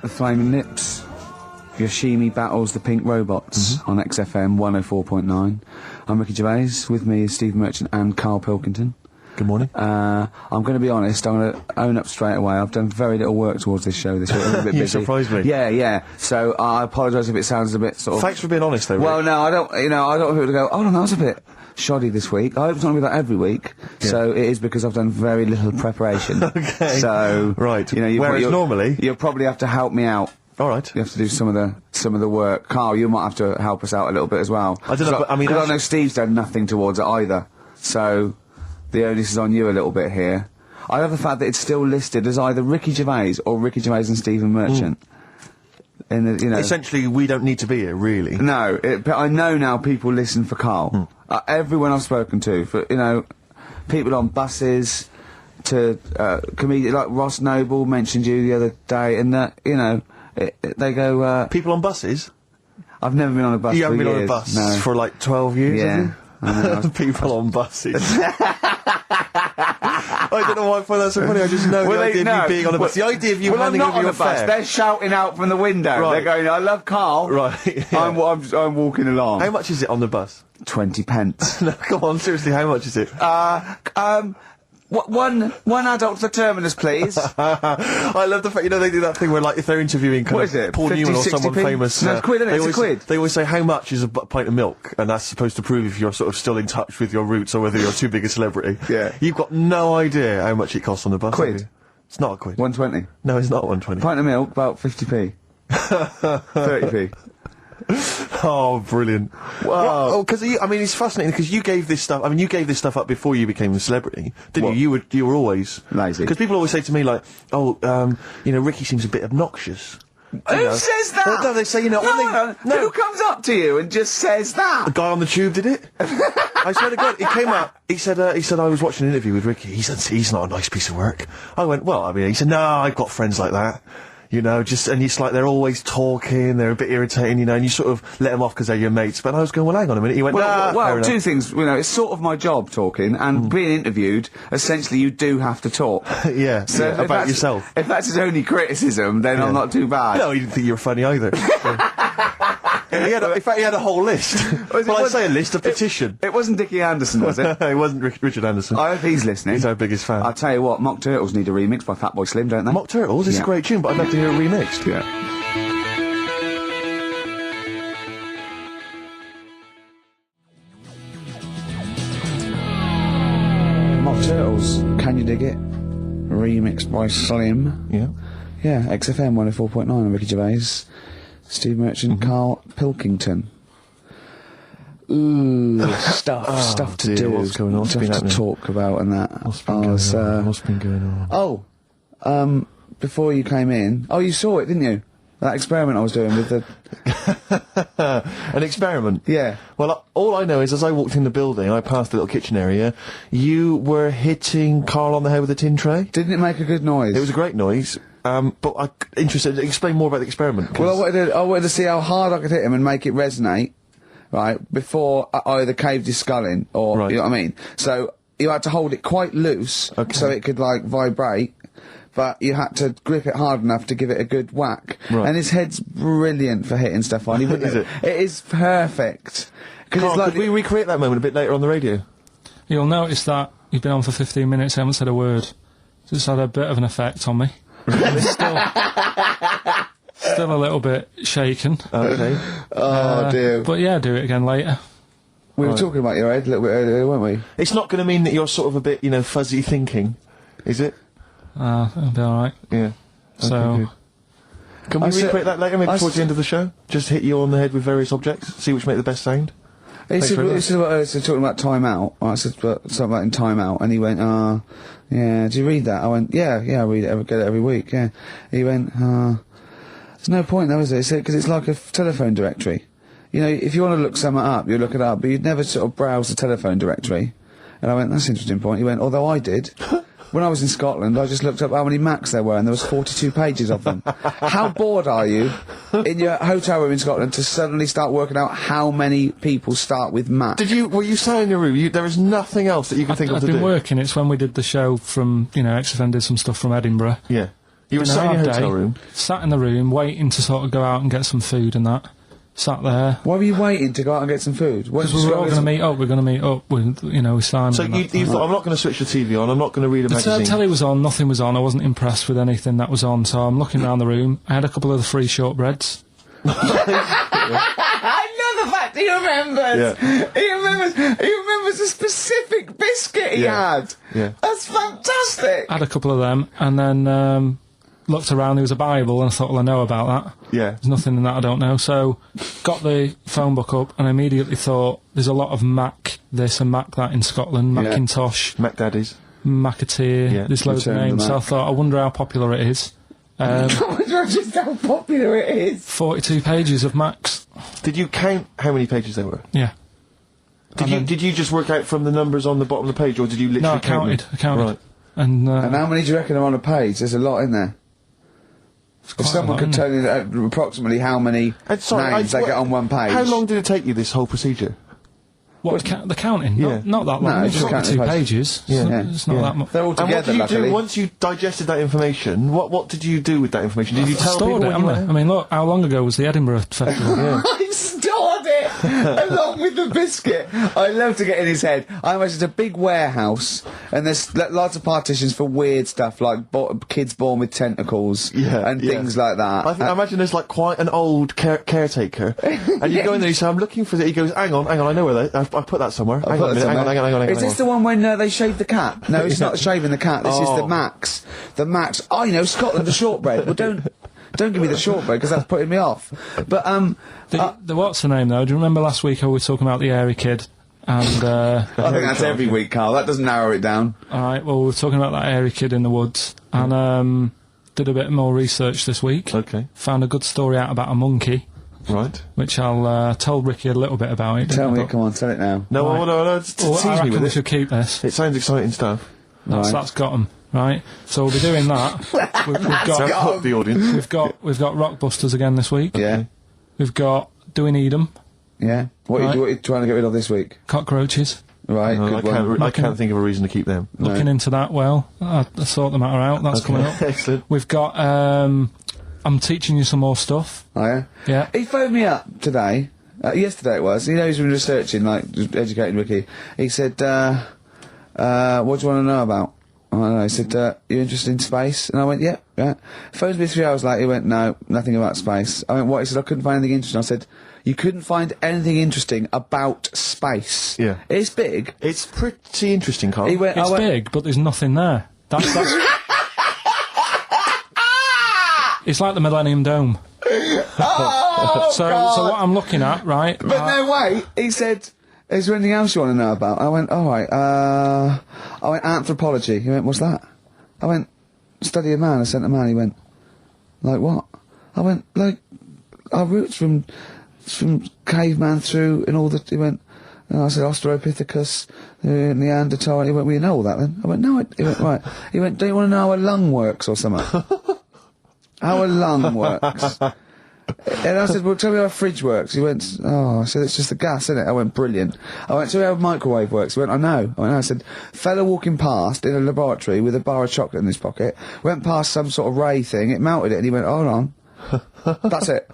The Flaming Lips. Yoshimi battles the Pink Robots on XFM 104.9. I'm Ricky Gervais. With me is Steve Merchant and Carl Pilkington. Good morning. I'm going to be honest, I'm going to own up straight away. I've done very little work towards this show this week. I'm a bit busy. You surprised me. Yeah. So I apologise if it sounds a bit sort of... Thanks for being honest, though, Rick. Well, no, I don't want people to go, oh, no, that was a bit shoddy this week. I hope it's not going to be that every week. Yeah. So it is because I've done very little preparation. Okay. So... Right. Whereas normally... You'll probably have to help me out. All right. You have to do some of the work. Carl, you might have to help us out a little bit as well. I don't know, but I mean... I know Steve's done nothing towards it either. So... The onus is on you a little bit here. I love the fact that it's still listed as either Ricky Gervais or Ricky Gervais and Stephen Merchant. Essentially, we don't need to be here, really. No, but I know now people listen for Carl. Everyone I've spoken to, for people on buses, to comedians like Ross Noble mentioned you the other day, and they go. People on buses? I've never been on a bus. You haven't been years. on a bus no. for like 12 years, yeah. have you? People on buses. I don't know why I find that so funny. I just know the idea of you being on a bus. The idea of you handing over your fare. They're shouting out from the window. Right. They're going, "I love Carl." Right. Yeah. I'm walking along. How much is it on the bus? 20 pence. No, come on, seriously. How much is it? One adult for terminus, please. I love the fact, they do that thing where, like, if they're interviewing Paul 50, Newman or someone famous... No, it's quid, isn't it? It's a quid. They always say, how much is a pint of milk? And that's supposed to prove if you're sort of still in touch with your roots or whether you're too big a celebrity. Yeah. You've got no idea how much it costs on the bus. Quid? It's not a quid. 120. No, it's not 120. Pint of milk, about 50p. 30p. Oh, brilliant. Wow. Oh, because, it's fascinating, because you gave this stuff up before you became a celebrity, didn't you? You were always... lazy. Because people always say to me, like, Ricky seems a bit obnoxious. Who says that? No, they say, Who comes up to you and just says that? The guy on the tube did it. I swear to God, he came up, he said, I was watching an interview with Ricky, he said, he's not a nice piece of work. I went, he said, no, I've got friends like that. And it's like they're always talking, they're a bit irritating, and you sort of let them off because they're your mates. But I was going, well, hang on a minute. He went, well, two things. It's sort of my job talking, and being interviewed, essentially you do have to talk. Yeah, so about yourself. If that's his only criticism, then I'm not too bad. No, he didn't think you were funny either. In fact, he had a whole list. I say a list, a petition. It wasn't Dickie Anderson, was it? It wasn't Richard Anderson. I hope he's listening. He's our biggest fan. I'll tell you what, Mock Turtles need a remix by Fatboy Slim, don't they? Mock Turtles? It's a great tune, but I'd love to hear it remixed. Yeah. Mock Turtles, Can You Dig It? Remixed by Slim. Yeah. Yeah, XFM 104.9, I'm Ricky Gervais. Steve Merchant, Carl Pilkington. Ooh, stuff to do. What's going on? Stuff to talk about and that. What's been going on? Oh, before you came in, you saw it, didn't you? That experiment I was doing with the... An experiment? Yeah. Well, all I know is as I walked in the building, I passed the little kitchen area, you were hitting Carl on the head with a tin tray. Didn't it make a good noise? It was a great noise. But I'm interested, explain more about the experiment. Well, I wanted to see how hard I could hit him and make it resonate, right, before I either caved his skull in, or, you know what I mean? So, you had to hold it quite loose, so it could, vibrate, but you had to grip it hard enough to give it a good whack. Right. And his head's brilliant for hitting stuff on. Is it? It is perfect. Carl, could we recreate that moment a bit later on the radio? You'll notice that you've been on for 15 minutes, I haven't said a word. It's had a bit of an effect on me. Still a little bit shaken. Okay. Oh, dear. But yeah, do it again later. We were talking about your head a little bit earlier, weren't we? It's not going to mean that you're sort of a bit, fuzzy thinking, is it? It'll be alright. Yeah. So... Can we recreate that later, maybe towards the end of the show? Just hit you on the head with various objects, see which make the best sound? He said talking about Time Out. I said something about in Time Out, and he went, yeah, do you read that? I went, yeah, I read it, get it every week, yeah. He went, there's no point though, is there? He said, because it's like a telephone directory. If you want to look something up, you look it up, but you'd never sort of browse the telephone directory. And I went, that's an interesting point. He went, although I did. When I was in Scotland, I just looked up how many Macs there were, and there was 42 pages of them. How bored are you in your hotel room in Scotland to suddenly start working out how many people start with Mac? Were you sat in your room? There is nothing else that you can think of to do? I've been working. It's when we did the show from, XFM did some stuff from Edinburgh. Yeah. You were Been a sat in your hard hotel day. room. Sat in the room, waiting to sort of go out and get some food and that. Sat there. Why were you waiting to go out and get some food? Because we were all going to meat up. We're going to meet up with, with Simon. So and you that. thought, I'm not going to switch the TV on, I'm not going to read a The magazine. telly was on, nothing was on. I wasn't impressed with anything that was on, so I'm looking around the room. I had a couple of the free shortbreads. I love the fact he remembers. Yeah. He remembers a specific biscuit he had. Yeah. That's fantastic. I had a couple of them, and then looked around. There was a Bible, and I thought, well, I know about that. Yeah. There's nothing in that I don't know. So, got the phone book up, and I immediately thought, there's a lot of Mac this and Mac that in Scotland. Macintosh, Mac Daddies. Macateer. Yeah. There's loads of Return to names. So I Mac. thought, I wonder how popular it is. Just how popular it is. 42 pages of Macs. Did you count how many pages there were? Yeah. Did you just work out from the numbers on the bottom of the page, or did you literally No, I count them? counted. I counted. Right. And And how many do you reckon are on a page? There's a lot in there. If quite a someone lot, could isn't tell you approximately how many And sorry, names they get on one page. How long did it take you, this whole procedure? what, the counting? Yeah. Not that long. No, It's just only counting 2 pages. pages. Yeah. It's not Yeah. that much. They're all And what together, did you do luckily. once you digested that information? What did you do with that information? Did you tell Stored people it, when you haven't I? went I mean, look, how long ago was the Edinburgh Festival? I stored it along with the biscuit. I love to get in his head. I imagine it's a big warehouse, and there's lots of partitions for weird stuff like kids born with tentacles and things like that. I imagine there's like quite an old caretaker, and you go in there and you say, I'm looking for it. He goes, hang on, I know where that. I put that somewhere. Hang on a minute, hang on. Is this the one when they shave the cat? No, it's not shaving the cat. This is the Max. The Max. I know Scotland, the shortbread. Well, don't give me the shortbread because that's putting me off. But The what's the name though? Do you remember last week how we were talking about the airy kid? And I think that's every week, Carl. That doesn't narrow it down. all right, well, we were talking about that airy kid in the woods, and did a bit more research this week. Okay. Found a good story out about a monkey, Right. which I'll tell Ricky a little bit about it. Tell me, But- come on, tell it now. No, Right. no, Well, tease I me reckon with we it. should keep this. It sounds exciting stuff. That's got 'em, right? So we'll be doing that. We've Sounds got hook the audience. we've got Rockbusters again this week. Yeah, We've got Do We Need 'Em? yeah. What Right. are you trying to get rid of this week? Cockroaches. Right, No, good one. I can't think of a reason to keep them. Looking into that well. I sort the matter out. That's coming up. Excellent. We've got I'm teaching you some more stuff. Oh, yeah? Yeah. He phoned me up today. Yesterday it was. He knows he's been researching, like, just educating Ricky. He said, what do you want to know about? I don't know. He said, you interested in space? And I went, yeah. Phones me 3 hours later. He went, no, nothing about space. I went, what? He said, I couldn't find anything interesting. I said, you couldn't find anything interesting about space. Yeah. It's big. It's pretty interesting, Carl. He went, It's big, but there's nothing there. That's it's like the Millennium Dome. So what I'm looking at, right? But no, wait. He said, is there anything else you want to know about? I went, all right. I went, anthropology. He went, what's that? I went, study a man. I sent a man. He went, like what? I went, like, our roots from caveman through and all that. He went, and I said, Australopithecus, Neanderthal. He went, well, you know all that then? I went, no. He went, right. He went, do you want to know how a lung works or something? How a lung works? And I said, well, tell me how a fridge works. He went, oh, I said, it's just the gas, isn't it? I went, brilliant. I went, tell me how a microwave works. He went, I know. I went, no. I said, fella walking past in a laboratory with a bar of chocolate in his pocket, went past some sort of ray thing, it melted it, and he went, hold on. That's it.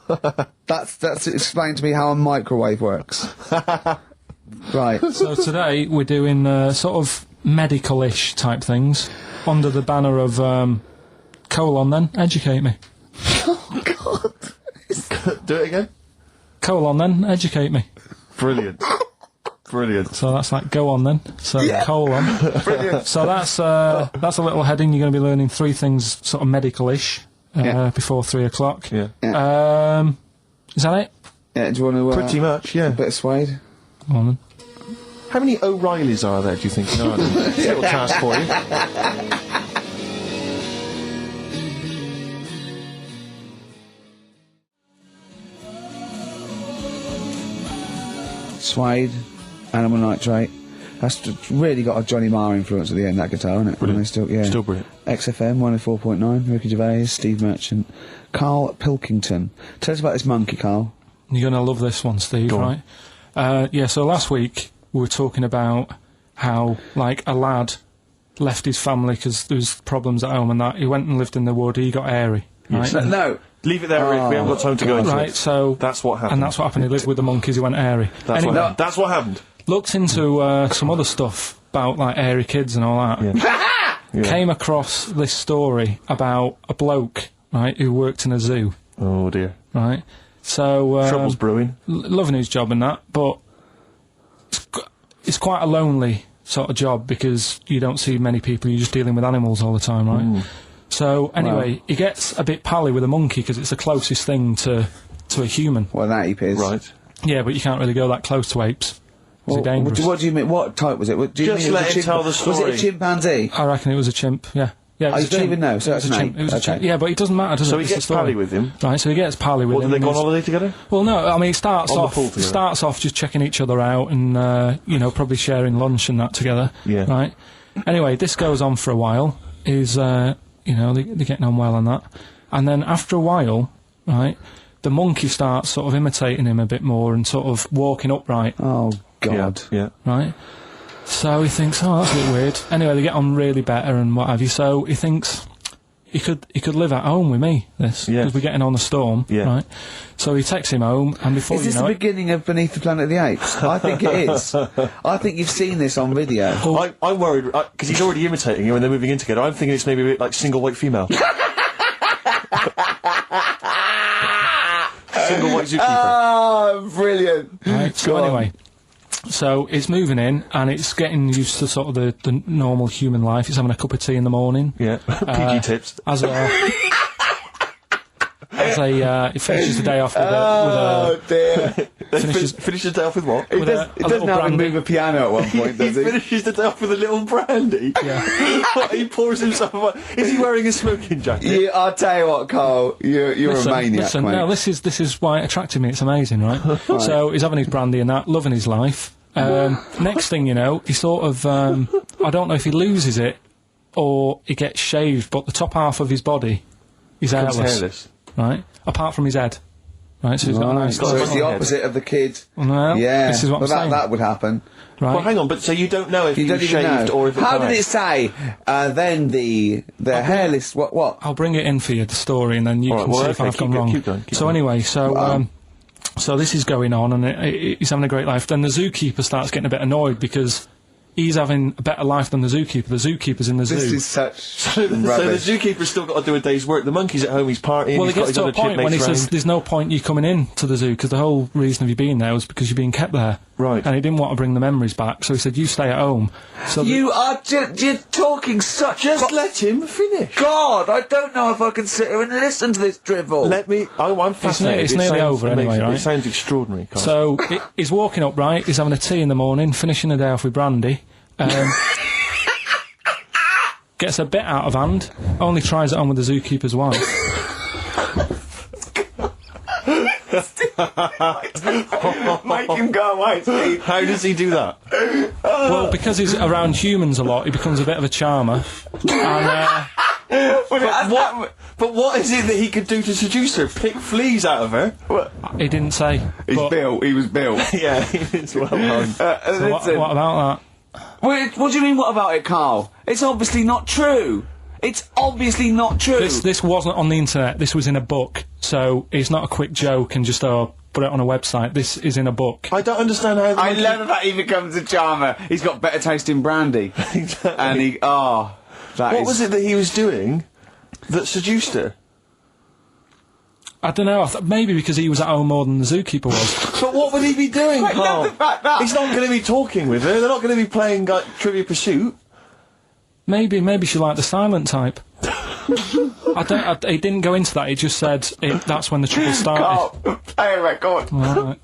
That's explained to me how a microwave works. Right. So today we're doing sort of medical-ish type things under the banner of then educate me. Oh, God. Do it again. Then educate me. Brilliant. Brilliant. So that's like go on then. So colon. Brilliant. So that's a little heading. You're going to be learning 3 things sort of medical-ish before 3 o'clock. Yeah. Is that it? Yeah, do you want to... Pretty much, yeah. A bit of suede? Go on then. How many O'Reillys are there, do you think? No, little task for you. Suede, animal nitrate. That's really got a Johnny Marr influence at the end, that guitar, isn't it? Brilliant. Still brilliant. XFM 104.9, Ricky Gervais, Steve Merchant, Carl Pilkington. Tell us about this monkey, Carl. You're going to love this one, Steve, Go on. right? So last week we were talking about how, like, a lad left his family because there was problems at home and that. He went and lived in the wood. He got airy. Right? No. Leave it there, Rick. We haven't got time to go into Right, it. so... That's what happened. And that's what happened. He lived with the monkeys. He went airy. That's what happened. Looked into some other stuff about, like, airy kids and all that. Yeah. Came across this story about a bloke, right, who worked in a zoo. Oh, dear. Right? So... Trouble's brewing. Loving his job and that, but it's quite a lonely sort of job because you don't see many people. You're just dealing with animals all the time, right? So, anyway, he gets a bit pally with a monkey because it's the closest thing to a human. Well, an ape is. Right. Yeah, but you can't really go that close to apes. They're dangerous. What do you mean? What type was it? Do you Just mean let him tell the story. Was it a chimpanzee? I reckon it was a chimp, yeah. Yeah, it was You don't even know, so it's a an chimp. ape. It was a Okay. chimp. Yeah, but it doesn't matter, does it? So he It's the gets story. pally with him. Right, so he gets pally with What, him. do they go on and holiday together? Well, no, I mean, it starts On the off pool together. just checking each other out and, you know, probably sharing lunch and that together. Yeah. Right? Anyway, this goes on for a while. You know, they're getting on well and that. And then after a while, right, the monkey starts sort of imitating him a bit more and sort of walking upright. Oh, God. Yeah. Right? So he thinks, oh, that's a bit weird. Anyway, they get on really better and what have you. So he thinks he could live at home with me, this, Yeah. because we're getting on the storm, Yeah. right? So he takes him home, and before Is you this know the it... beginning of Beneath the Planet of the Apes? I think it is. I think you've seen this on video. I'm worried, because he's already imitating him and they're moving in together. I'm thinking it's maybe a bit like Single White Female. Single White Zookeeper. Oh, brilliant. Right, so Go on. anyway, so it's moving in, and it's getting used to sort of the normal human life. It's having a cup of tea in the morning. Yeah. PG tips. As he finishes the day off with Oh, dear. finishes Finish the day off with what? He with a doesn't have little him brandy. move a piano at one point, does He he? finishes the day off with a little brandy. Yeah. What, he pours himself. Is he wearing a smoking jacket? I'll tell you what, Carl, you're a maniac, listen, mate. no, this is why it attracted me. It's amazing, right? So he's having his brandy and that, loving his life. Next thing you know, he sort of, I don't know if he loses it or he gets shaved, but the top half of his body is Becomes hairless, hairless. right? Apart from his head, right? So he's got a nice. So it's the head. opposite of the kid. Well, Yeah, this is what I'm saying. that would happen. Right? Well, hang on, but so you don't know if You he don't was even shaved know. or if it How died? did it say? Then the hairless. What? I'll bring it in for you, the story, and then you All can right, well, see if okay, I've gone keep wrong. going, keep so going. anyway, so Wow. so this is going on, and he's having a great life. Then the zookeeper starts getting a bit annoyed because he's having a better life than the zookeeper. The zookeeper's in the zoo. This is such So the rubbish. zookeeper's still got to do a day's work. The monkey's at home, he's partying. Well, he's it got gets his to a other point when he chipmates says round. there's no point you coming in to the zoo because the whole reason of you being there was because you're being kept there. Right. And he didn't want to bring the memories back, so he said, you stay at home. So You are you're talking such. Just let him finish. God, I don't know if I can sit here and listen to this drivel. Let me. I'm fascinated. it's It nearly sounds over anyway, amazing. right? It sounds extraordinary. Carl. So he's walking up, right? He's having a tea in the morning, finishing the day off with brandy. Gets a bit out of hand. Only tries it on with the zookeeper's wife. Make him go away, Steve. How does he do that? Well, because he's around humans a lot, he becomes a bit of a charmer. And, But what is it that he could do to seduce her? Pick fleas out of her? he didn't say. He's but- built. He was built. Yeah, it's well done. so what about that? What do you mean? What about it, Carl? It's obviously not true. It's obviously not true. This wasn't on the internet. This was in a book. So it's not a quick joke and just put it on a website. This is in a book. I don't understand how. I love that he becomes a charmer. He's got better taste in brandy. Exactly. And he, What was it that he was doing that seduced her? I don't know. Maybe because he was at home more than the zookeeper was. But what would he be doing, I Carl? love the fact that- He's not going to be talking with her. They're not going to be playing like, Trivia Pursuit. Maybe she liked the silent type. He didn't go into that. He just said that's when the trouble started. Carl, play a record. Right.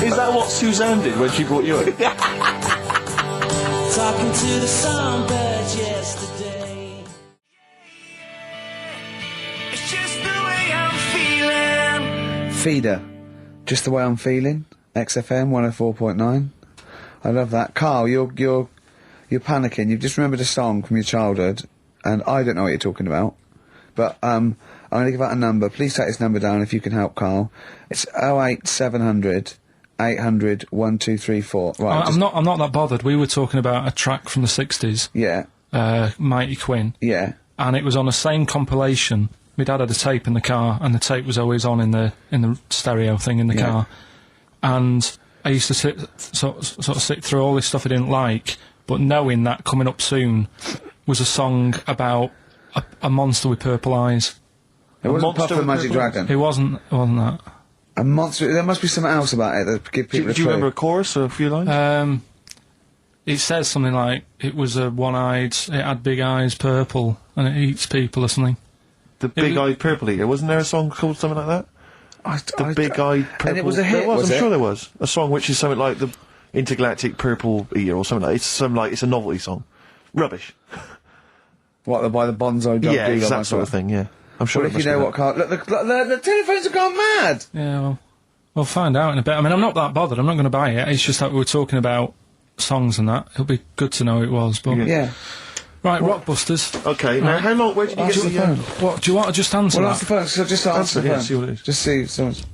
Is that what Suzanne did when she brought you in? Talking to the songbirds yesterday. It's just the way I'm feeling. Feeder. Just the way I'm feeling. XFM 104.9. I love that. Carl, you're panicking. You've just remembered a song from your childhood, and I don't know what you're talking about. But I'm going to give out a number. Please take this number down if you can help, Carl. It's 08700 800 1234. Right. I'm not that bothered. We were talking about a track from the 60s. Yeah. Mighty Quinn. Yeah. And it was on the same compilation. My dad had a tape in the car, and the tape was always on in the stereo thing in the car. And I used to sort of sit through all this stuff I didn't like, but knowing that coming up soon was a song about a monster with purple eyes. It wasn't Puff the Magic Dragon. It wasn't that. A monster. There must be something else about it that give people. Do you remember a chorus or a few lines? It says something like it was a one-eyed. It had big eyes, purple, and it eats people or something. The big-eyed purple eater. Wasn't there a song called something like that? The big-eyed purple. And it was a hit. I'm sure there was a song which is something like the intergalactic purple eater or something like. It's a novelty song. Rubbish. What, by the Bonzo Dog? Yeah, it's that sort of thing. Yeah, I'm sure. Well, if you know what car, look, the telephones have gone mad. Yeah, well, we'll find out in a bit. I mean, I'm not that bothered. I'm not going to buy it. It's just that we were talking about songs and that. It'll be good to know who it was. But yeah. Right, Rockbusters. Okay, now how long? Where did you get the phone? What do you want to just answer? Well, that? ask the phone. So just answer the phone. See what it is. Just see if someone's.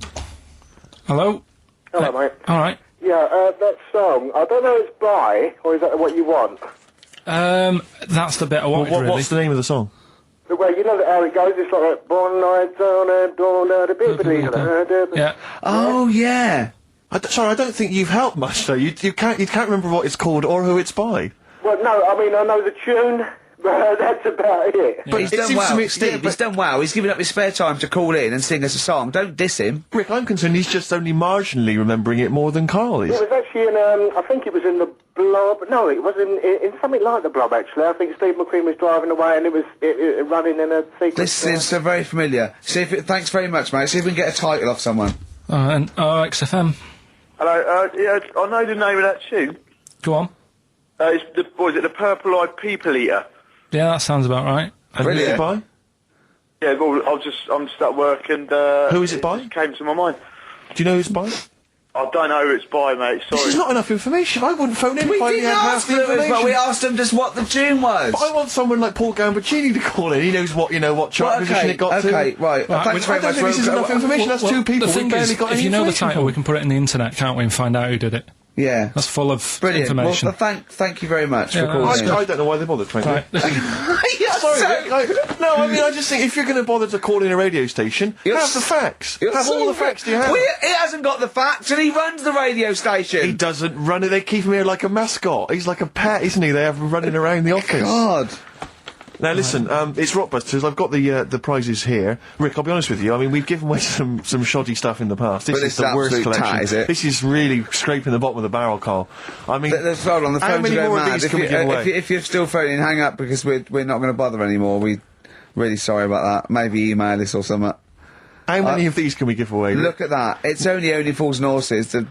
Hello. Hello, mate. All right. Yeah, that song, I don't know if it's by, or is that what you want? That's the bit I wanted, really. What's the name of the song? Well, you know how it goes, it's like that, born lights on and dawn out a bit. Yeah. Oh yeah. Sorry, I don't think you've helped much though. You can't remember what it's called or who it's by. Well, no, I mean, I know the tune, but that's about it. But he's done well. He's done well. He's given up his spare time to call in and sing us a song. Don't diss him. Rick, I'm concerned he's just only marginally remembering it more than Carl is. It was actually in, I think it was in the Blob. No, it was in something like the Blob, actually. I think Steve McQueen was driving away and it was running in a sequence. This is so very familiar. Thanks very much, mate. See if we can get a title off someone. And XFM. Hello, yeah, I know the name of that tune. Go on. It's the Purple-Eyed People Eater? Yeah, that sounds about right. And who's it by? Yeah, well, I'm just at work and... Who is it by? Just came to my mind. Do you know who's by? I don't know who it's by, mate, sorry. This is not enough information. I wouldn't phone in if I We didn't had half ask the Lewis, information. but we asked him just what the tune was. But I want someone like Paul Gambaccini to call in. He knows what chart position it got to. Okay, right. Thanks very I don't much. think this is enough information. That's two people. The thing We barely is, got if any you know the information title, from. we can put it in the internet, can't we, and find out who did it. Yeah. That's full of Brilliant. information. Well, thank you very much for calling in. I don't know why they bothered, frankly. Right. Sorry, Rick, no, I mean, I just think if you're going to bother to call in a radio station, have the facts. Have all the facts you have. Well, he hasn't got the facts, and he runs the radio station. He doesn't run it. They keep him here like a mascot. He's like a pet, isn't he? They have him running around the office. God. Now listen, it's Rockbusters. I've got the prizes here. Rick, I'll be honest with you. I mean, we've given away some shoddy stuff in the past. This is the worst absolute collection. tat, is it? This is really scraping the bottom of the barrel, Carl. I mean, Hold on, the how phones many are more going of mad. these can we give away? If you're still phoning, hang up because we're not going to bother anymore. We're really sorry about that. Maybe email us or something. How many of these can we give away? Rick? Look at that. It's only Fools and Horses. It's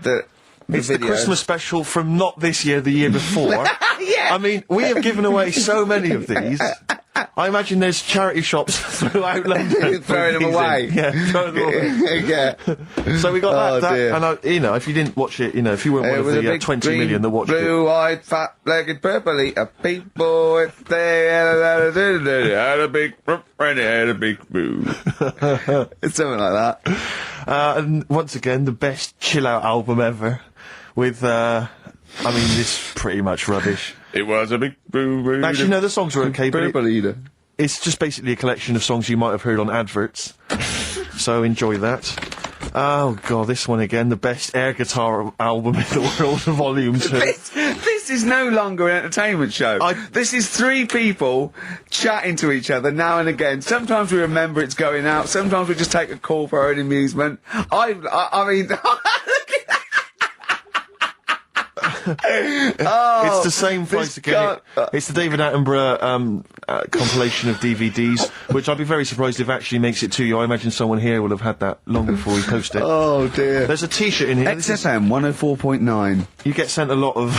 video. the Christmas special from not this year, the year before. Yeah. I mean, we have given away so many of these. I imagine there's charity shops throughout London throwing them away. Yeah, throwing them away. Yeah. So we got that, dear. and if you didn't watch it, if you weren't one of the 20 million that watched it. Blue-eyed, fat-legged, purple-eater people, if they had a big and they had a big boo. It's something like that. And once again, the best chill-out album ever, with, this pretty much rubbish. It was a big boo. Actually, no, the songs were okay, but Purple-eater. it's just basically a collection of songs you might have heard on adverts. So enjoy that. Oh god, this one again, the best air guitar album in the world, Volume 2. This is no longer an entertainment show. This is three people chatting to each other now and again. Sometimes we remember it's going out. Sometimes we just take a call for our own amusement. I mean... It's the same price again. It's the David Attenborough compilation of DVDs, which I'd be very surprised if actually makes it to you. I imagine someone here will have had that long before we post it. Oh dear. There's a T-shirt in here. XFM 104.9 You get sent a lot of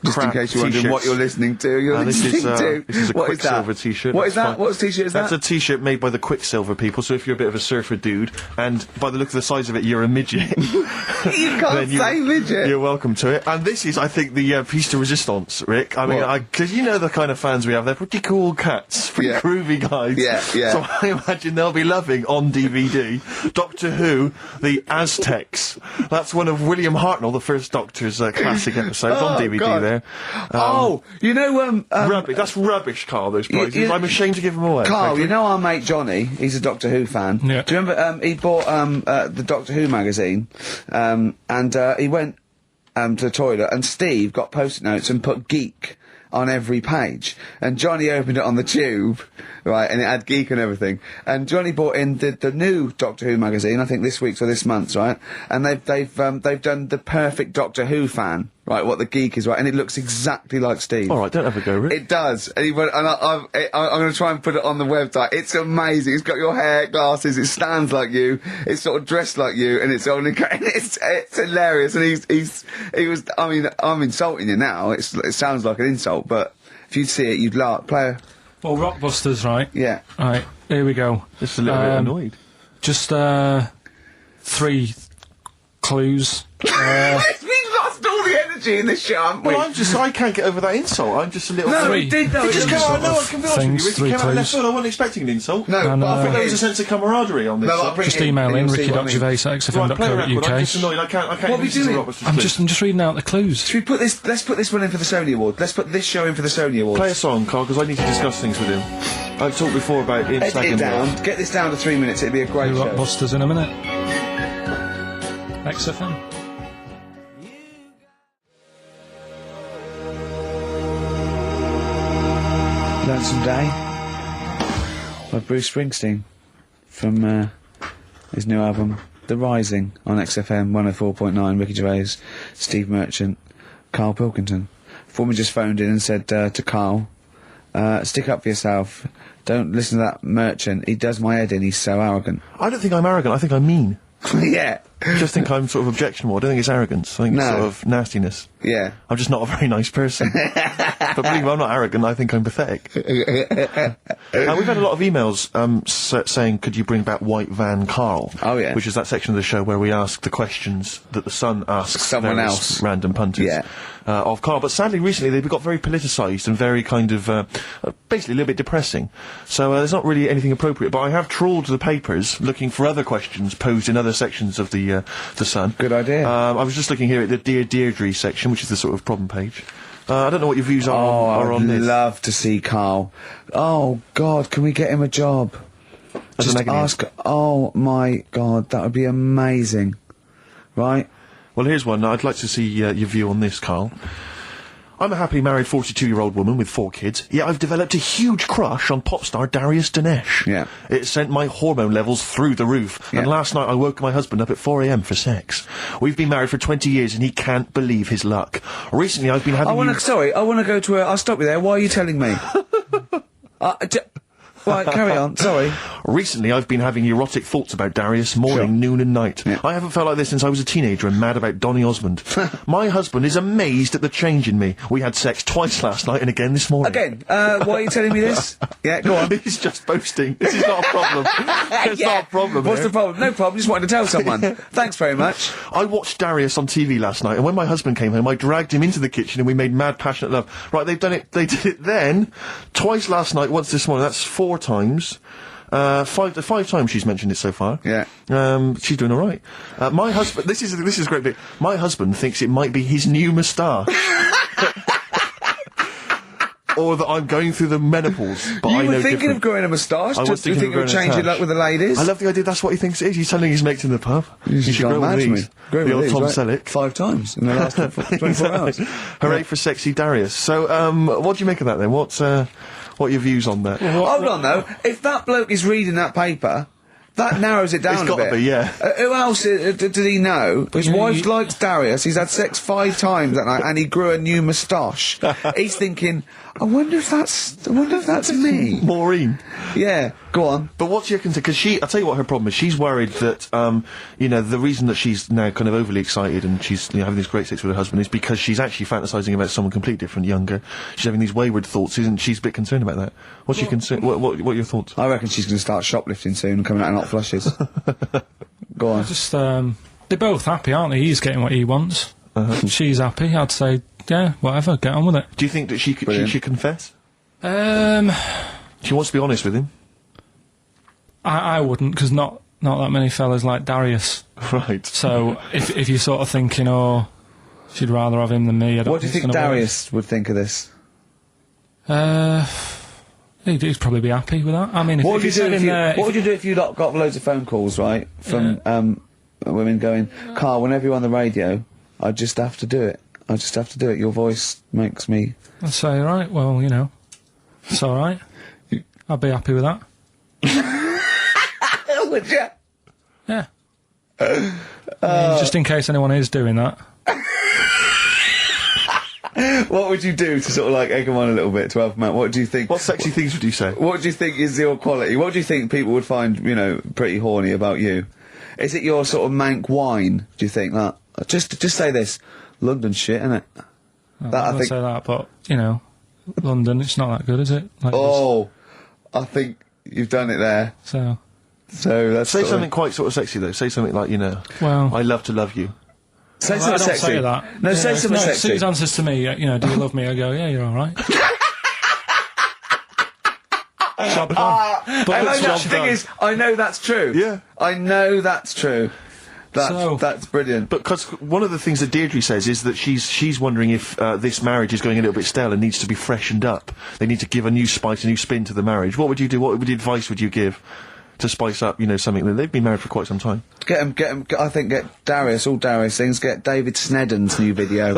Just in case you're wondering what you're listening to. This is a What is that? Quicksilver T-shirt. What is that? Fine. What T-shirt is that? That's a T-shirt made by the Quicksilver people. So if you're a bit of a surfer dude, and by the look of the size of it, you're a midget. You can't say midget. You're welcome to it. And this is, I think the piece de resistance, Rick. I mean, because you know the kind of fans we have. They're pretty cool cats, pretty groovy guys. Yeah. So I imagine they'll be loving on DVD Doctor Who, the Aztecs. That's one of William Hartnell, the first Doctor's classic episodes on DVD. God. There. You know, Rubbish. That's rubbish, Carl. Those prizes. I'm ashamed to give them away. Carl, frankly. you know our mate Johnny. He's a Doctor Who fan. Yeah. Do you remember? He bought the Doctor Who magazine, and he went to the toilet, and Steve got post-it notes and put geek on every page, and Johnny opened it on the tube, right, and it had geek and everything, and Johnny bought in the new Doctor Who magazine, I think this week's or this month's, right, and they've done the perfect Doctor Who fan, right, what the geek is, right, and it looks exactly like Steve. All right, don't have a go, Rick. It does, and, I'm going to try and put it on the website. It's amazing. It's got your hair, glasses. It stands like you. It's sort of dressed like you, and it's only. It's hilarious. And he was. I mean, I'm insulting you now. It sounds like an insult, but if you'd see it, you'd laugh. Well, Rockbusters, right? Yeah. Right. Here we go. Just a little bit annoyed. Just 3 clues. We've lost all the energy in this show, haven't we? Well, I can't get over that insult. I'm just a little. No, Three. we did though. It just came out. No, I can be honest with Things, you. It 3 came out of left clues. field. I wasn't expecting an insult. No, And, but I I think think there was a sense of camaraderie on this. No, I'll bring Just it email and in you'll see what I mean. ricky.gervais at Right, play a record. I'm xfm.co.uk. just annoyed. I can't What are we listen to doing? Robert's I'm just reading out the clues. Should we put this? Let's put this one in for the Sony Award. Let's put this show in for the Sony Awards. Play a song, Carl, because I need to discuss things with him. I've talked before about Edit it Instagram. down. Get this down to 3 minutes. It'd be a great The show. Rockbusters in a minute. XFM. Lonesome Day by Bruce Springsteen from his new album The Rising on XFM 104.9. Ricky Gervais, Steve Merchant, Carl Pilkington. Foreman just phoned in and said to Carl, stick up for yourself, don't listen to that Merchant, he does my head in, he's so arrogant. I don't think I'm arrogant, I think I'm mean. Yeah. I just think I'm sort of objectionable. I don't think it's arrogance. I think it's No. sort of nastiness. Yeah. I'm just not a very nice person. But believe me, I'm not arrogant, I think I'm pathetic. We've had a lot of emails saying, could you bring back White Van Carl? Oh, yeah. Which is that section of the show where we ask the questions that the Sun asks Someone various else. random punters Yeah. of Carl. But sadly, recently, they've got very politicised and very kind of, basically a little bit depressing. So there's not really anything appropriate. But I have trawled the papers looking for other questions posed in other sections of the Sun. Good idea. I was just looking here at the Dear Deirdre section, which is the sort of problem page. I don't know what your views are I'd on this. love to see Carl. Oh, God, can we get him a job? As Just an agony. ask. Oh, my God, that would be amazing. Right? Well, here's one. I'd like to see your view on this, Carl. I'm a happily married 42-year-old woman with 4 kids, yet I've developed a huge crush on pop star Darius Dinesh. Yeah. It sent my hormone levels through the roof, and Yeah. last night I woke my husband up at 4 a.m. for sex. We've been married for 20 years and he can't believe his luck. Recently I've been having I want to go to I'll stop you there. Why are you telling me? Right, carry on. Sorry. Recently, I've been having erotic thoughts about Darius morning, Sure. noon and night. Yeah. I haven't felt like this since I was a teenager and mad about Donny Osmond. My husband is amazed at the change in me. We had sex twice last night and again this morning. Again, why are you telling me this? Yeah, go on. He's just boasting. This is not a problem. It's Yeah. not a problem. What's here. the problem? No problem. Just wanted to tell someone. Thanks very much. I watched Darius on TV last night, and when my husband came home, I dragged him into the kitchen and we made mad, passionate love. Right, they did it then, twice last night, once this morning. That's 4 times. 5 times she's mentioned it so far. Yeah. She's doing all right. My husband. This is a great bit. My husband thinks it might be his new moustache. Or that I'm going through the menopause, but You I were know thinking different. of growing a moustache? I was Do you thinking think of it'll growing a change your moustache. luck with the ladies? I love the idea. That's what he thinks it is. He's telling his mates in the pub. You should gone grow one mad of to me. these. Grow The one old of Tom these, right? Selleck. 5 times in the last 24 hours. Hooray for sexy Darius. So, what do you make of that then? What are your views on that? Hold on, though. If that bloke is reading that paper, that narrows it down It's a gotta bit. be, yeah. Who else did he know? His wife likes Darius. He's had sex 5 times that night, and he grew a new moustache. He's thinking, I wonder if that's me. Maureen. Yeah, go on. But what's your concern? Because I'll tell you what her problem is. She's worried that, the reason that she's now kind of overly excited and she's having this great sex with her husband is because she's actually fantasising about someone completely different, younger. She's having these wayward thoughts, isn't she's a bit concerned about that. What's your concern? What are your thoughts? I reckon she's going to start shoplifting soon and coming out in hot flushes. Go on. Just, they're both happy, aren't they? He's getting what he wants. She's happy. I'd say yeah, whatever, get on with it. Do you think that she should confess? She wants to be honest with him. I wouldn't, because not that many fellas like Darius. Right. So if you're sort of thinking, oh, she'd rather have him than me, I don't What do you think Darius would think of this? He'd probably be happy with that. I mean, What would you do if you got loads of phone calls, right, from women going, Carl, whenever you're on the radio, I just have to do it. I just have to do it. Your voice makes me... I'd say, right, well, you know, it's all right. I'd be happy with that. Would you? Yeah. I mean, just in case anyone is doing that. What would you do to sort of like egg them on a little bit, to help them out? What do you think... What sexy things would you say? What do you think is your quality? What do you think people would find, you know, pretty horny about you? Is it your sort of mank wine, do you think, that? Just say this. London shit, innit? I think say that, but, you know, London, it's not that good, is it? Like I think you've done it there. So that's say something quite sort of sexy, though. Say something like, you know, well, I love to love you. Say something sexy. Say that. No, say something sexy. Sue's answers to me, you know, do you love me? I go, yeah, you're all right. Job done. The thing is, I know that's true. Yeah. I know that's true. That's brilliant. But because one of the things that Deirdre says is that she's wondering if this marriage is going a little bit stale and needs to be freshened up. They need to give a new spice, a new spin to the marriage. What would you do? What advice would you give to spice up, you know, something that they've been married for quite some time? Get Darius, all Darius things, get David Snedden's new video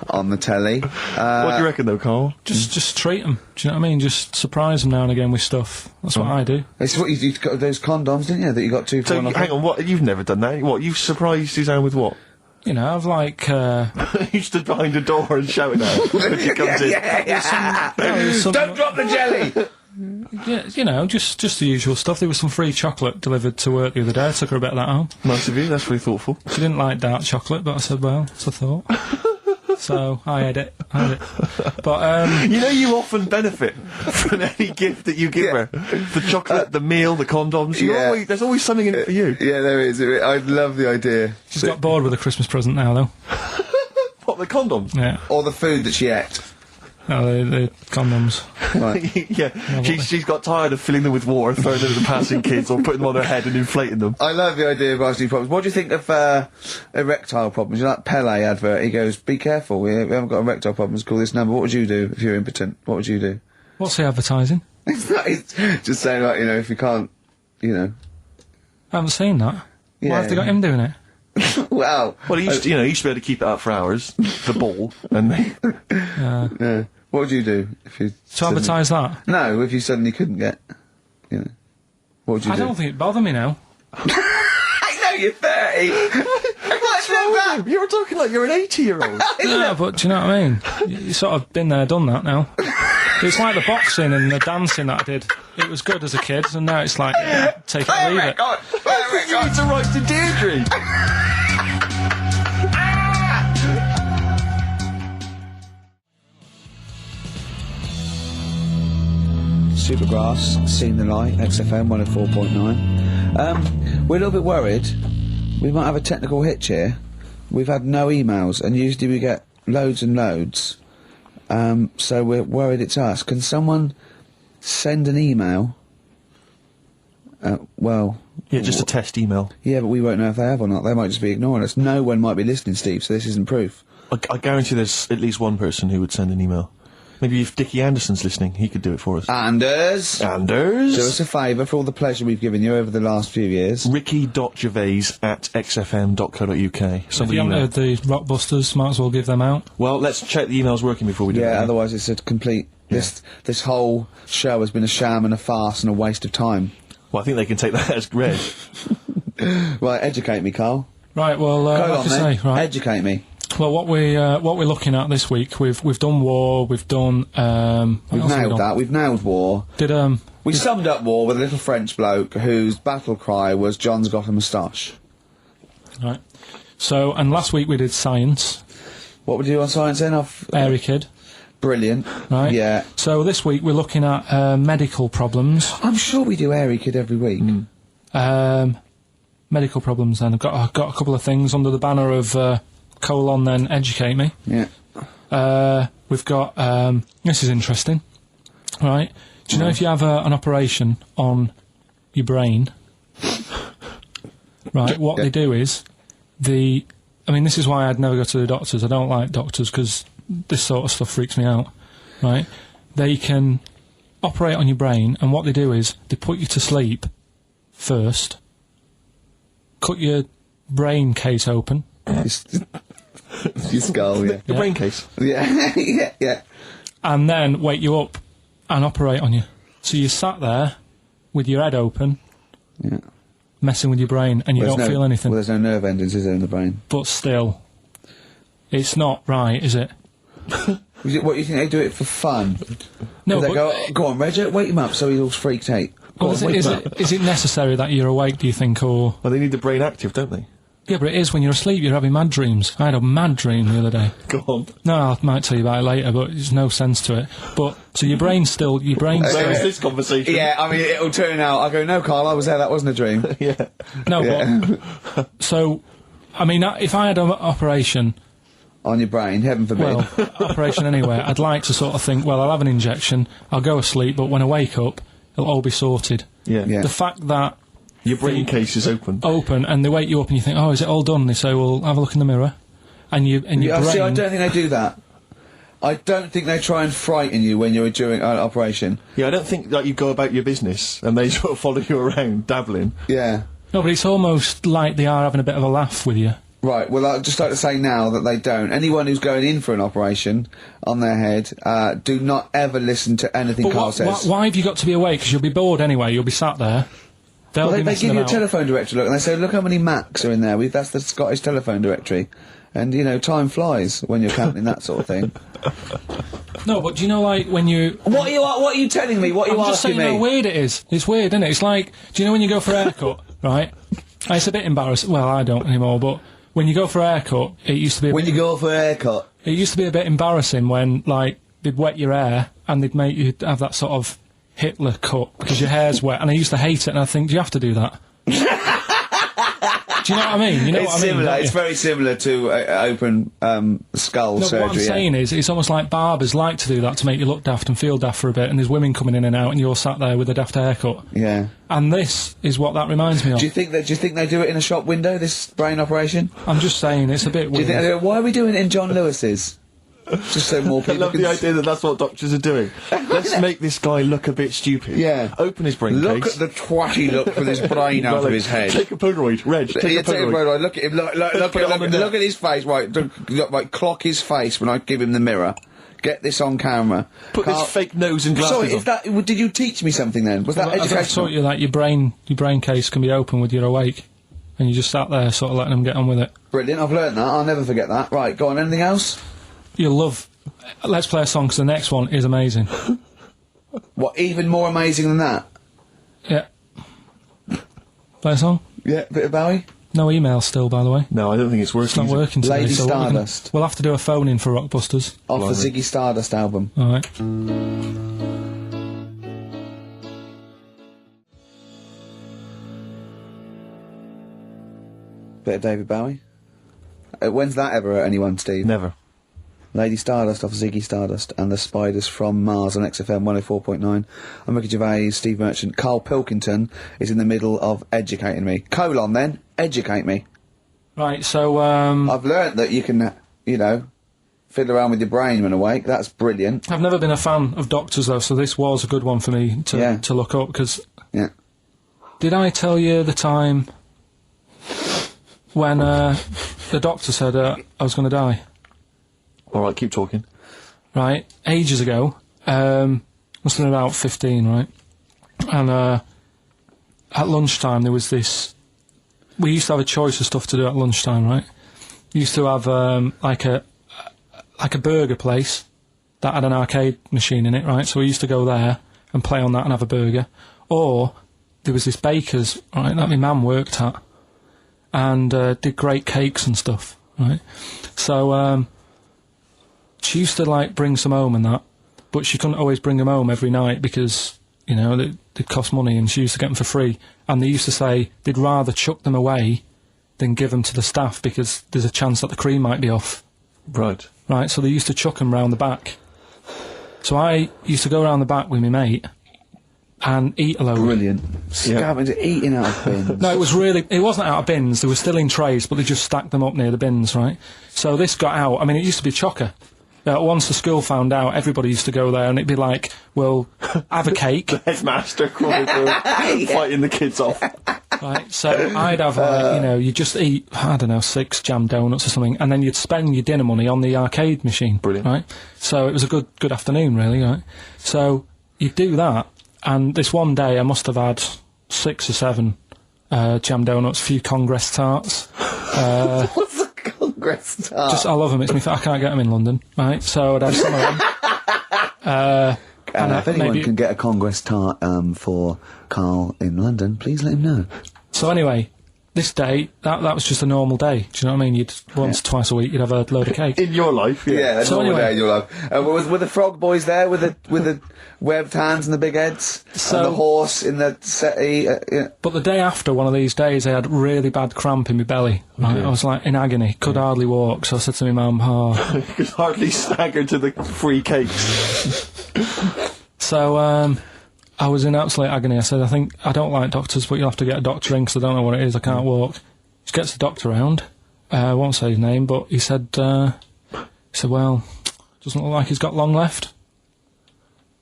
on the telly. What do you reckon, though, Carl? Just treat them. Do you know what I mean? Just surprise them now and again with stuff. That's what I do. It's what you got those condoms, didn't you? That you got two. So hang on, what? You've never done that? What? You've surprised Suzanne with what? You know, I've like... You stood behind a door and shouted at her when she comes in. Don't drop the jelly! Yeah, you know, just the usual stuff. There was some free chocolate delivered to work the other day. I took her a bit of that home. Nice of you, that's really thoughtful. She didn't like dark chocolate, but I said, well, it's a thought. So, I had it. But, you know, you often benefit from any gift that you give her. The chocolate, the meal, the condoms. There's always something in it for you. Yeah, there is. I love the idea. She's got bored with a Christmas present now, though. What, the condoms? Yeah. Or the food that she ate. No, the condoms. Right. Yeah, she's got tired of filling them with water, throwing them at the passing kids, or putting them on her head and inflating them. I love the idea of asking problems. What do you think of erectile problems? You know that Pele advert? He goes, "Be careful, we haven't got erectile problems. Call this number." What would you do if you're impotent? What would you do? What's the advertising? It's just saying, like, you know, if you can't, you know. I haven't seen that. Yeah. Why have they got him doing it? Well, he used to be able to keep it up for hours. The ball, and yeah. What would you do if you... To advertise that? No, if you suddenly couldn't get, you know, what would you do? I don't think it'd bother me now. I know you're 30! What's wrong with you were talking like you're an 80-year-old. Yeah, but do you know what I mean? You've sort of been there, done that now. It's like the boxing and the dancing that I did. It was good as a kid, and now it's like, take it or leave it. You need to write to Deirdre! Supergrass, Seen the Light, XFM 104.9. We're a little bit worried. We might have a technical hitch here. We've had no emails, and usually we get loads and loads. So we're worried it's us. Can someone send an email? Yeah, just a test email. Yeah, but we won't know if they have or not. They might just be ignoring us. No one might be listening, Steve, so this isn't proof. I guarantee there's at least one person who would send an email. Maybe if Dickie Anderson's listening, he could do it for us. Anders! Do us a favour for all the pleasure we've given you over the last few years. Ricky.gervais@xfm.co.uk. If you haven't heard the Rockbusters, might as well give them out. Well, let's check the emails working before we do that. Yeah, otherwise it's a complete... This whole show has been a sham and a farce and a waste of time. Well, I think they can take that as read. Right, educate me, Carl. Right, well, Go on, then. right. Educate me. Well, what we're looking at this week, we've done war, we've done We've nailed that. We've nailed war. We summed up war with a little French bloke whose battle cry was "John's got a moustache." Right. So, and last week we did science. What would you do on science then? Airy Kid. Brilliant. Right. Yeah. So this week we're looking at medical problems. I'm sure we do Airy Kid every week. Medical problems. Then I've got a couple of things under the banner of. : then educate me. Yeah. We've got, this is interesting, right? Do you know if you have an operation on your brain, right, what they do is, I mean, this is why I'd never go to the doctors. I don't like doctors because this sort of stuff freaks me out, right? They can operate on your brain, and what they do is they put you to sleep first, cut your brain case open. Your skull, yeah. The brain case. Yeah, yeah. And then wake you up and operate on you. So you sat there with your head open, messing with your brain, and you don't feel anything. Well, there's no nerve endings, is there, in the brain? But still, it's not right, is it? What, you think they do it for fun? No, They but... go on, Reg, wake him up so he all freaked out. Well, is it necessary that you're awake, do you think, or... Well, they need the brain active, don't they? Yeah, but it is when you're asleep, you're having mad dreams. I had a mad dream the other day. Go on. No, I might tell you about it later, but there's no sense to it. But, so your brain's still... Where is this conversation? Yeah, I mean, it'll turn out, I go, no, Carl, I was there, that wasn't a dream. Yeah. No, but... So, I mean, if I had an operation... On your brain, heaven forbid. Well, operation anywhere, I'd like to sort of think, well, I'll have an injection, I'll go asleep, but when I wake up, it'll all be sorted. Yeah. Yeah. The fact that... Your brain case is open. And they wake you up and you think, oh, is it all done? They say, well, have a look in the mirror. And your brain... See, I don't think they do that. I don't think they try and frighten you when you're during an operation. Yeah, I don't think that you go about your business and they sort of follow you around, dabbling. Yeah. No, but it's almost like they are having a bit of a laugh with you. Right, well, I'd just like to say now that they don't. Anyone who's going in for an operation on their head, do not ever listen to anything Carl says. Why have you got to be awake? Because you'll be bored anyway, you'll be sat there. Well, they give you a telephone directory look, and they say, look how many Macs are in there. That's the Scottish telephone directory. And, you know, time flies when you're counting that sort of thing. No, but do you know, like, when you... What are you telling me? What are you I'm just asking saying me? how weird it is. It's weird, isn't it? It's like, do you know when you go for a haircut, right? It's a bit embarrassing. Well, I don't anymore, but when you go for a haircut, it used to be... When you go for a haircut? It used to be a bit embarrassing when, like, they'd wet your hair and they'd make you have that sort of Hitler cut because your hair's wet, and I used to hate it, and I think, do you have to do that? Do you know what I mean? You know It's what I mean, similar. don't It's you? very similar to open skull No, surgery. what I'm saying is, it's almost like barbers like to do that to make you look daft and feel daft for a bit, and there's women coming in and out, and you're sat there with a daft haircut. Yeah. And this is what that reminds me of. Do you think they do it in a shop window, this brain operation? I'm just saying, it's a bit Do you weird. think they do it? Why are we doing it in John Lewis's? Just so more I people love can the idea that that's what doctors are doing. Let's make this guy look a bit stupid. Yeah. Open his brain Look case. at the twatty look from his brain out of his head. Take a Polaroid. Reg, take a Polaroid. Look at him. Look Put it on the net. at his face. Right, clock his face when I give him the mirror. Get this on camera. Put this fake nose and glasses Sorry, on. is that? Did you teach me something then? Was that I've educational? taught you that your brain case can be open with your awake, and you just sat there sort of letting them get on with it. Brilliant. I've learned that. I'll never forget that. Right, go on. Anything else? You'll love... Let's play a song, because the next one is amazing. What? Even more amazing than that? Yeah. Play a song? Yeah. Bit of Bowie. No email still, by the way. No, I don't think it's working. It's not working today. Lady so Stardust. we'll have to do a phone-in for Rockbusters. Off the Ziggy Stardust album. Alright. Bit of David Bowie. When's that ever hurt anyone, Steve? Never. Lady Stardust off Ziggy Stardust and the Spiders from Mars on XFM 104.9. I'm Ricky Gervais, Steve Merchant. Carl Pilkington is in the middle of educating me. Then, educate me. Right, so, I've learnt that you can, you know, fiddle around with your brain when awake. That's brilliant. I've never been a fan of doctors, though, so this was a good one for me Yeah. to look up, because... Yeah. Did I tell you the time when the doctor said I was going to die? Alright, keep talking. Right, ages ago, must have been about 15, right? And at lunchtime there was this... We used to have a choice of stuff to do at lunchtime, right? We used to have like a burger place that had an arcade machine in it, right? So we used to go there and play on that and have a burger. Or there was this baker's, right, that my mum worked at, and did great cakes and stuff, right? So she used to like bring some home and that, but she couldn't always bring them home every night because, you know, they'd cost money, and she used to get them for free. And they used to say they'd rather chuck them away than give them to the staff because there's a chance that the cream might be off. Right. right? So they used to chuck 'em round the back. So I used to go around the back with my mate and eat a load. Brilliant. Scavenging, eating out of bins. No, it wasn't out of bins, they were still in trays, but they just stacked them up near the bins, right? So this got out, I mean, it used to be chocker. Once the school found out, everybody used to go there and it'd be like, well, have a cake. The headmaster crawling through, fighting the kids off. Right, so I'd have, like, you know, you just eat, I don't know, 6 jam donuts or something, and then you'd spend your dinner money on the arcade machine. Brilliant. Right? So it was a good afternoon, really, right? So you'd do that, and this one day I must have had 6 or 7 jam donuts, a few Congress tarts. What's a Congress tart? I love them, I can't get them in London, right? So I'd have some of them. If anyone can get a Congress tart for Carl in London, please let him know. So anyway, this day, that was just a normal day. Do you know what I mean? You'd once, twice a week, you'd have a load of cake. In your life, yeah. Yeah, that's So all anyway- day in your life. Were the frog boys there with the webbed hands and the big heads? So- and the horse in the settee? Yeah. But the day after one of these days, I had really bad cramp in my belly. Right? I was like in agony, could hardly walk. So I said to my mum, You could hardly stagger to the free cakes. So I was in absolute agony. I said, I don't like doctors, but you'll have to get a doctor in because I don't know what it is. I can't walk. He gets the doctor round. I won't say his name, but he said, well, doesn't look like he's got long left.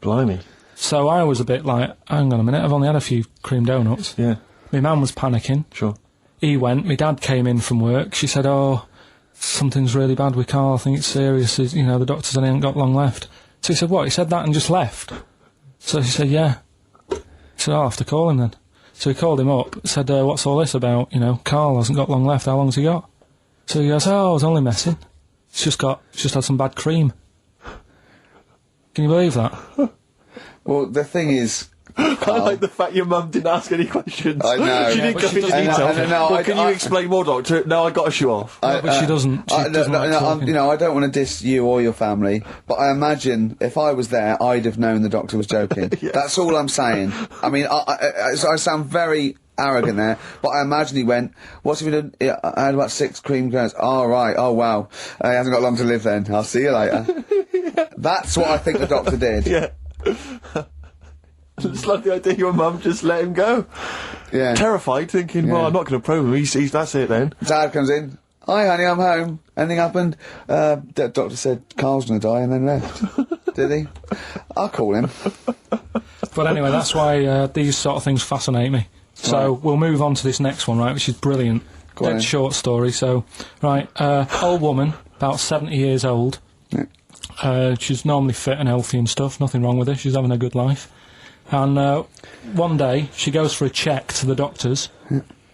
Blimey. So I was a bit like, hang on a minute, I've only had a few cream donuts. Yeah, My mum was panicking. sure. He went. My dad came in from work. She said, something's really bad with Carl. I think it's serious. The doctor said he ain't got long left. So he said, what? He said that and just left? So she said, yeah. He said, I'll have to call him then. So he called him up, said, what's all this about? Carl hasn't got long left. How long's he got? So he goes, I was only messing. He's just had some bad cream. Can you believe that? Well, the thing is, I like the fact your mum didn't ask any questions. I know. She didn't but go she into doesn't. detail. No, Well, can you explain more, Doctor? No, I got a shoe off. No, but she doesn't. She doesn't like talking. I don't want to diss you or your family, but I imagine if I was there, I'd have known the doctor was joking. That's all I'm saying. I mean, I sound very arrogant there, but I imagine he went, what's he been doing? I had about 6 cream cones. Oh, right. Oh, wow. He hasn't got long to live then. I'll see you later. That's what I think the doctor did. Yeah. It's like the idea your mum just let him go. Yeah. Terrified, thinking, well, Yeah. I'm not going to probe him. He's that's it then. Dad comes in. Hi, honey, I'm home. Anything happened? The doctor said Carl's going to die and then left. Did he? I'll call him. But anyway, that's why these sort of things fascinate me. So we'll move on to this next one, right, which is brilliant. Go on then. Short story. So, right, old woman, about 70 years old. Yeah. She's normally fit and healthy and stuff. Nothing wrong with her. She's having a good life. And one day she goes for a check to the doctor's,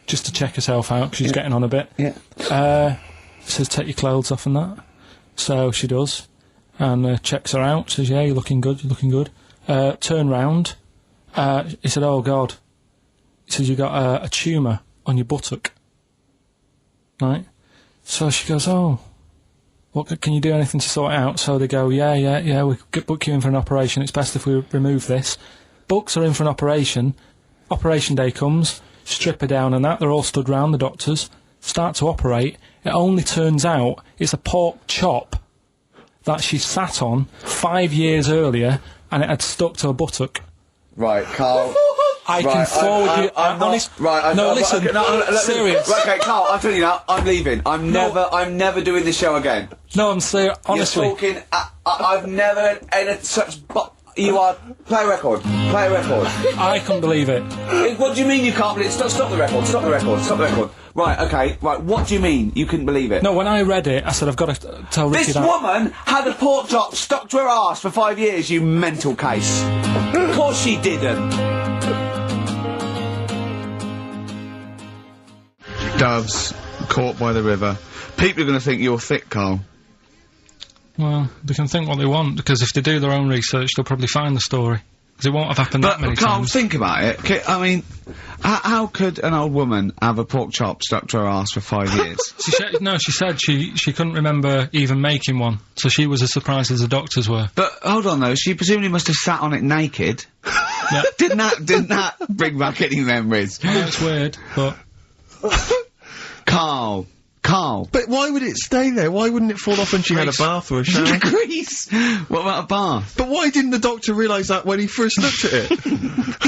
just to check herself out 'cause she's getting on a bit. Yeah. Says take your clothes off and that. So she does, and checks her out. Says, yeah, you're looking good. You're looking good. Turn round. He said, oh God. He says, you got a tumour on your buttock. Right. So she goes, oh. What, can you do anything to sort it out? So they go, yeah, we could book you in for an operation. It's best if we remove this. Books are in for an operation. Operation day comes, strip her down and that. They're all stood round, the doctors. Start to operate. It only turns out it's a pork chop that she sat on 5 years earlier and it had stuck to her buttock. Right, Carl. I can forward you... listen, serious. Right, okay, Carl, I'm telling you now, I'm leaving. I'm never doing this show again. No, I'm serious, honestly. You're talking, I've never had such... You are... Play a record. Play a record. I couldn't believe it. What do you mean you can't believe it? Stop the record. Stop the record. Stop the record. Right, okay. Right, what do you mean you couldn't believe it? No, when I read it, I said, I've got to tell Ricky This that. woman had a pork chop stuck to her arse for 5 years, you mental case. Of course she didn't. Doves caught by the river. People are going to think you're thick, Carl. Well, they can think what they want, because if they do their own research, they'll probably find the story. Because it won't have happened that many Carl, times. think about it. I mean, how could an old woman have a pork chop stuck to her arse for 5 years? She said she couldn't remember even making one, so she was as surprised as the doctors were. But hold on though, she presumably must have sat on it naked. Yeah. Didn't that bring back any memories? Well, it's weird, but... Carl, Carl. But why would it stay there? Why wouldn't it fall off when she had a bath or a shower? Grease! What about a bath? But why didn't the doctor realise that when he first looked at it?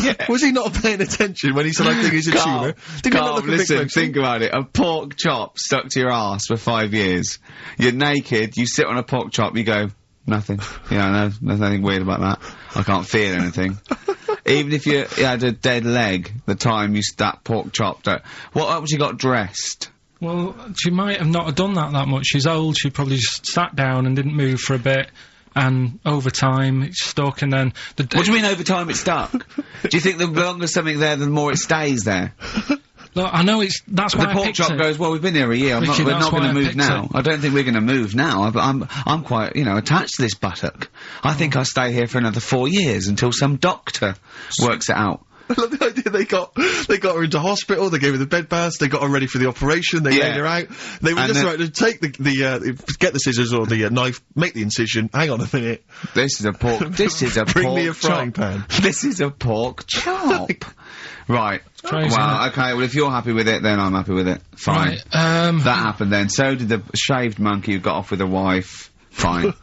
Yeah. Was he not paying attention when he said, I think it's a tumour? Did Carl, not look listen, think about it. A pork chop stuck to your arse for 5 years. You're naked, you sit on a pork chop, you go, nothing. Yeah, no, there's nothing weird about that. I can't feel anything. Even if you had a dead leg, the time you that pork chopped it. What else you got dressed? Well, she might have not have done that much. She's old, she probably just sat down and didn't move for a bit, and over time it's stuck, and then... What do you mean over time it's stuck? Do you think the longer something there, the more it stays there? Look, I know that's why the pork chop goes, well, we've been here a year, Ricky, we're not going to move now. it. I don't think we're going to move now, but I'm quite, you know, attached to this buttock. I think I'll stay here for another 4 years until some doctor works it out. I love the idea they got her into hospital, they gave her the bed baths, they got her ready for the operation, they laid her out. They were just right to take get the scissors or the knife, make the incision, hang on a minute. This is a pork, Bring me a frying pan. This is a pork chop. Right. Crazy, well, okay, well if you're happy with it, then I'm happy with it. Fine. Right, that happened then. So did the shaved monkey who got off with a wife. Fine.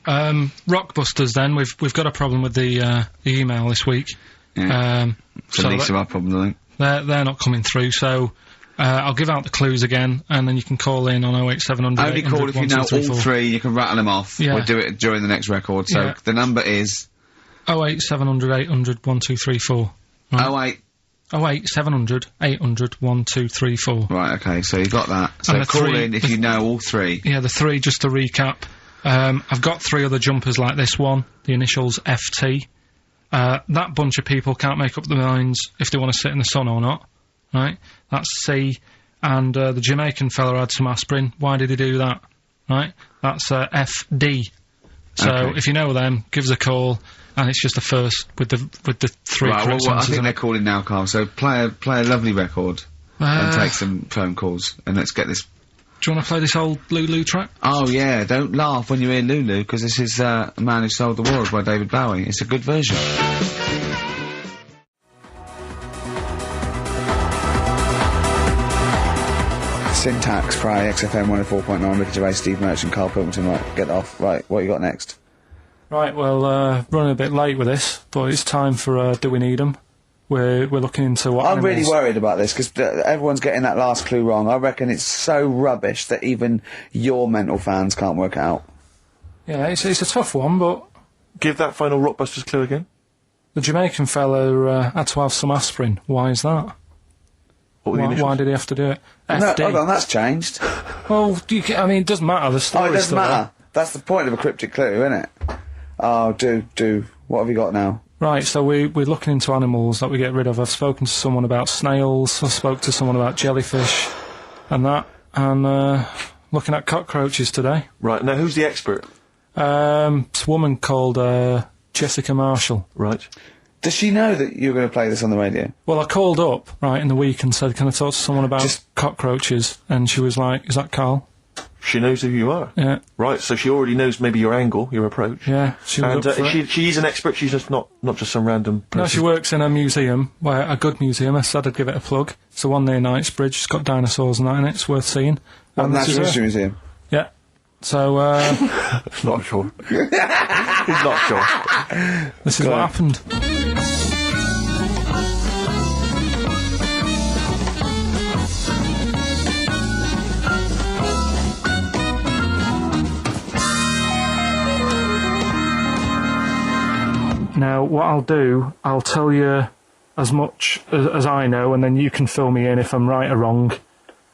Rockbusters then, we've got a problem with the email this week. Yeah. So least of our problem, I think. They're not coming through, so I'll give out the clues again, and then you can call in on 08700. Only call if you know all three, you can rattle them off. Yeah. We'll do it during the next record, so the number is... 08700 800 1234. Right. 08700 800 1234. Right, okay, so you got that. So call in if you know all three. Yeah, the three, just to recap. I've got 3 other jumpers like this one, the initials FT. That bunch of people can't make up their minds if they want to sit in the sun or not, right? That's C. And the Jamaican fella had some aspirin. Why did he do that? Right? That's FD. So if you know them, give us a call, and it's just the first with the 3 right, correct well, I answers. think they're calling now, Carl. So play a lovely record and take some phone calls, and let's get this. Do you want to play this old Lulu track? Oh yeah, don't laugh when you hear Lulu, because this is A Man Who Sold the World by David Bowie. It's a good version. Syntax, Fry, XFM 104.9, Ricky Gervais, Steve Merchant, Carl Pilkington. Right, get off. Right, what you got next? Right, well, running a bit late with this, but it's time for Do We Need 'Em? We're looking into what I'm animals... really worried about this, because everyone's getting that last clue wrong. I reckon it's so rubbish that even your mental fans can't work it out. Yeah, it's a tough one, but... Give that final Rockbusters clue again. The Jamaican fella had to have some aspirin. Why is that? What were the initials? Why did he have to do it? No, FD. hold on, that's changed. Well, I mean, it doesn't matter, the story. Oh, it doesn't matter. That's the point of a cryptic clue, isn't it? Oh, do. What have you got now? Right, so we're looking into animals that we get rid of. I've spoken to someone about snails, I spoke to someone about jellyfish, and that, and looking at cockroaches today. Right, now who's the expert? It's a woman called Jessica Marshall. Right. Does she know that you're going to play this on the radio? Well, I called up, right, in the week and said, can I talk to someone about cockroaches? And she was like, is that Carl? She knows who you are. Yeah. Right, so she already knows maybe your angle, your approach. Yeah, she was up for it. She is an expert, she's just not just some random person. No, she works in a museum, a good museum. I said I'd give it a plug. It's the one near Knightsbridge. It's got dinosaurs and that in it. It's worth seeing. And Natural History Museum? Yeah. So, Not sure. He's not sure. This is what happened. Now, what I'll do, I'll tell you as much as I know, and then you can fill me in if I'm right or wrong.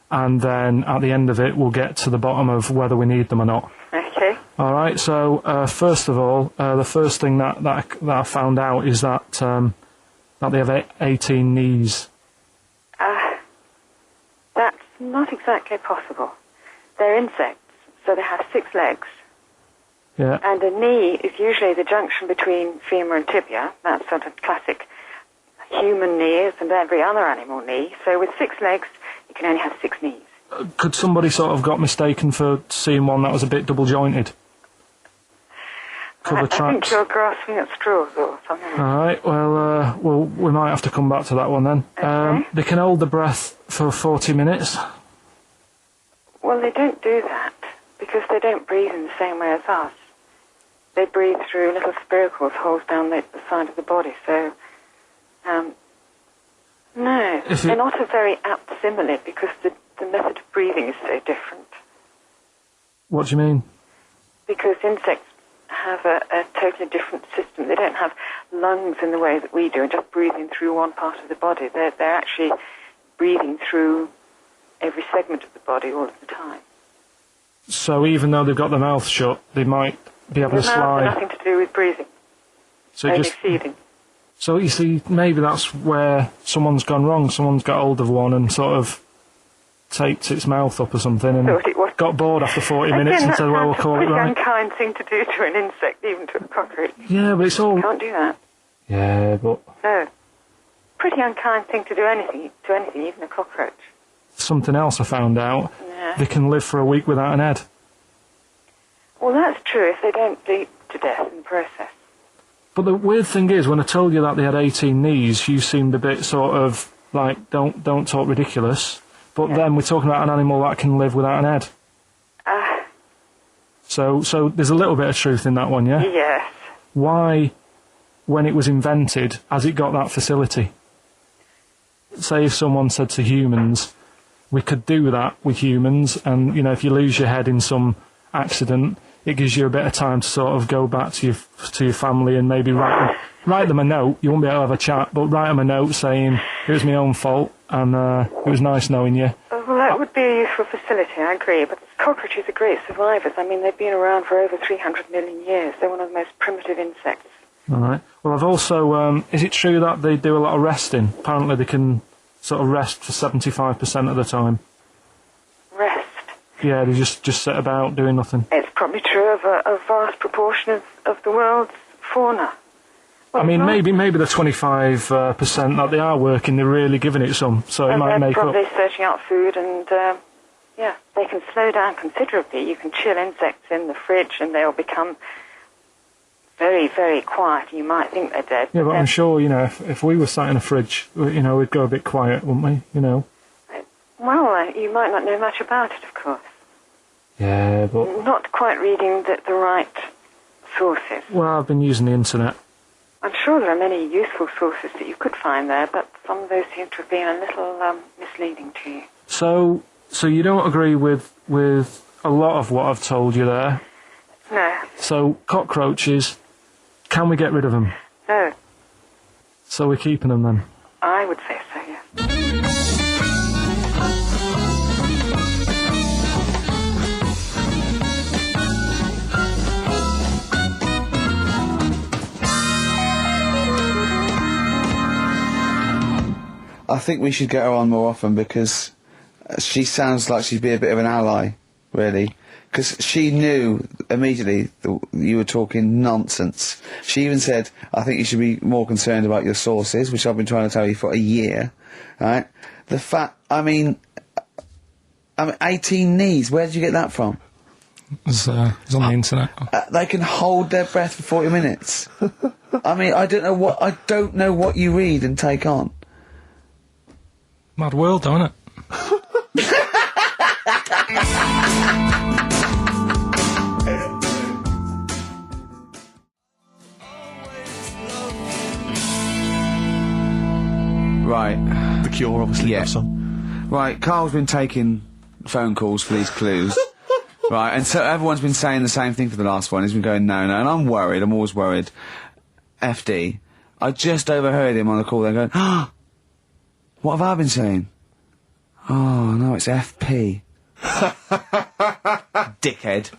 And then at the end of it, we'll get to the bottom of whether we need them or not. Okay. All right. So first of all, the first thing that I found out is that they have 18 knees. That's not exactly possible. They're insects, so they have 6 legs. Yeah. And a knee is usually the junction between femur and tibia. That's sort of classic human knees and every other animal knee. So with 6 legs, you can only have 6 knees. Could somebody sort of got mistaken for seeing one that was a bit double jointed? I think you're grasping at straws or something. All right. Well, we might have to come back to that one then. Okay. They can hold the breath for 40 minutes. Well, they don't do that because they don't breathe in the same way as us. They breathe through little spiracles, holes down the side of the body. So, no, they're not a very apt simile because the method of breathing is so different. What do you mean? Because insects have a totally different system. They don't have lungs in the way that we do and just breathing through one part of the body. They're actually breathing through every segment of the body all of the time. So even though they've got their mouth shut, they might be able to slide. Nothing to do with breathing. So only just feeding. So you see, maybe that's where someone's gone wrong. Someone's got hold of one and sort of taped its mouth up or something and got bored after 40 minutes and said, well, we'll call it right. It's a pretty unkind thing to do to an insect, even to a cockroach. Yeah, but it's all... You can't do that. Yeah, but... No. Pretty unkind thing to do anything, even a cockroach. Something else I found out. Yeah. They can live for a week without an head. Well, that's true if they don't bleed to death in the process. But the weird thing is, when I told you that they had 18 knees, you seemed a bit sort of like, don't talk ridiculous. But then we're talking about an animal that can live without an head. So there's a little bit of truth in that one, yeah? Yes. Why, when it was invented, has it got that facility? Say if someone said to humans, we could do that with humans, and, you know, if you lose your head in some accident, it gives you a bit of time to sort of go back to your family and maybe write them a note. You won't be able to have a chat, but write them a note saying, it was my own fault, and it was nice knowing you. Well, that would be a useful facility, I agree, but cockroaches are great survivors. I mean, they've been around for over 300 million years. They're one of the most primitive insects. All right. Well, I've also... is it true that they do a lot of resting? Apparently they can sort of rest for 75% of the time. Rest? Yeah, they just sit about doing nothing. It's probably true of a vast proportion of the world's fauna. Well, I mean, maybe the 25% that they are working, they're really giving it some, so it might make up. They're probably searching out food, and they can slow down considerably. You can chill insects in the fridge, and they'll become very, very quiet. You might think they're dead. Yeah, but I'm sure, you know, if we were sat in a fridge, you know, we'd go a bit quiet, wouldn't we? You know. Well, you might not know much about it, of course. Yeah, but... Not quite reading the right sources. Well, I've been using the internet. I'm sure there are many useful sources that you could find there, but some of those seem to have been a little misleading to you. So you don't agree with a lot of what I've told you there? No. So, cockroaches, can we get rid of them? No. So we're keeping them then? I would say so, yes. I think we should get her on more often because she sounds like she'd be a bit of an ally, really. Because she knew immediately that you were talking nonsense. She even said, I think you should be more concerned about your sources, which I've been trying to tell you for a year, right? The fact, I mean 18 knees, where did you get that from? It's on the internet. They can hold their breath for 40 minutes. I mean, I don't know what you read and take on. Mad world, don't it? Right. The Cure, obviously, Yeah. that song. Right, Carl's been taking phone calls for these clues. Right, and so everyone's been saying the same thing for the last one. He's been going, no, and I'm worried, I'm always worried. FD. I just overheard him on the call there going, ah, what have I been saying? Oh, no, it's FP. Dickhead.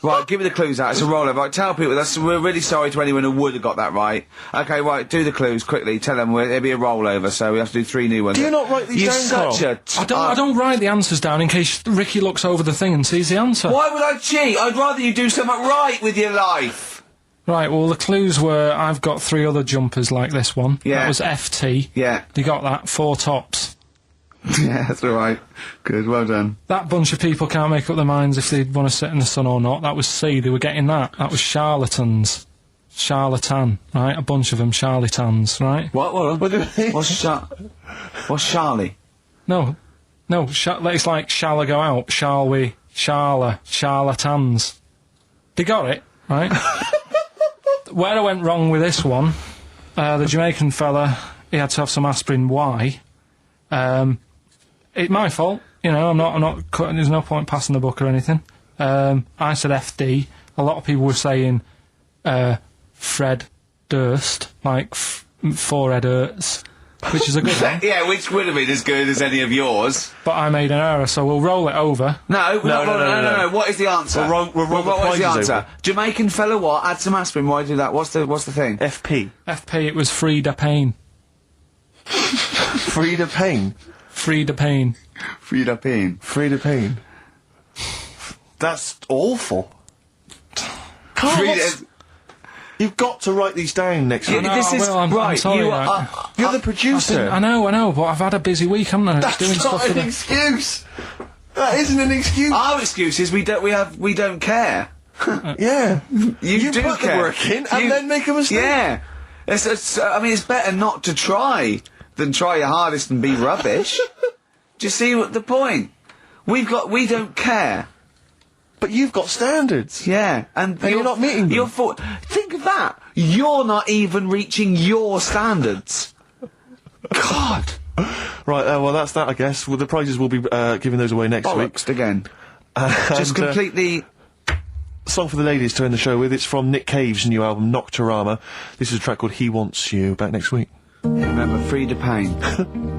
Right, give me the clues out. It's a rollover. Right, tell people, we're really sorry to anyone who would have got that right. Okay, right, do the clues quickly. Tell them it'll be a rollover, so we have to do 3 new ones. Do you not write these down, You're such I don't write the answers down in case Ricky looks over the thing and sees the answer. Why would I cheat? I'd rather you do something right with your life. Right, well, the clues were I've got 3 other jumpers like this one. Yeah. That was FT. Yeah. You got that? 4 tops. Yeah, that's all right. Good, well done. That bunch of people can't make up their minds if they want to sit in the sun or not. That was C. They were getting that. That was charlatans. Charlatan, right? A bunch of them charlatans, right? What do you mean? What's Charlie? No. No, it's like, shall I go out? Shall we? Charlatans. They got it, right? Where I went wrong with this one, the Jamaican fella, he had to have some aspirin. Why? It's my fault. You know, I'm not. There's no point passing the book or anything. I said FD. A lot of people were saying Fred Durst, like forehead hurts, which is a good one. Yeah, which would have been as good as any of yours. But I made an error, so we'll roll it over. No. What is the answer? We're wrong. What was the answer? Jamaican fella what? Add some aspirin. Why do that? What's the thing? FP. FP, it was Frida Payne. Frida Payne. Frida Payne. Frida Payne. Frida Payne. That's awful. You've got to write these down next week. I'm sorry, You're the producer. I know, but I've had a busy week, haven't I? That's not an excuse. That isn't an excuse. Our excuse is we don't care. Yeah. You do put care. the work in and then make a mistake. Yeah. I mean, it's better not to try than try your hardest and be rubbish. Do you see what the point? We don't care. But you've got standards. Yeah, and you're not meeting them. Think of that. You're not even reaching your standards. God. Right, well, that's that, I guess. Well, the prizes will be giving those away next week. Bollocks again. Just completely... Song for the ladies to end the show with. It's from Nick Cave's new album, Nocturama. This is a track called He Wants You. Back next week. Remember, Frida Payne.